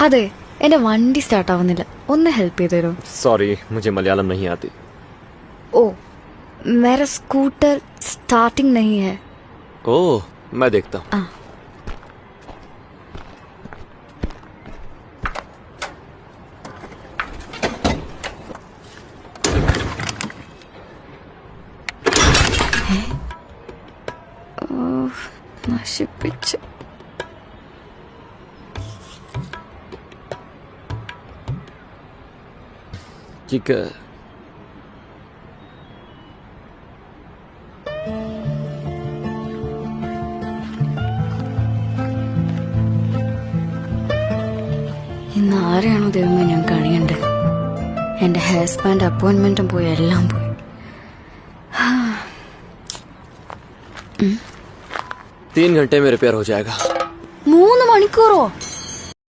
അതെ, എന്റെ വണ്ടി സ്റ്റാർട്ട് ആവുന്നില്ല, ഒന്ന് ഹെൽപ്പ് ചെയ്ത് തരുമോ? सॉरी, मुझे मलयालम नहीं आती। ओ, मेरा स्कूटर स्टार्टिंग नहीं है। ओह, मैं देखता हूँ। നശിപ്പിച്ച്. चिका ഇന്ന് ആരെയാണോ ദൈവമേ ഞാൻ കഴിയണ്ടേ? എന്റെ ഹെയർ സ്പാൻ്റെ അപ്പോയിന്റ്മെന്റും പോയി, എല്ലാം പോയി. 3 घंटे में रिपेयर हो जाएगा। 3 മണിക്കൂറോ?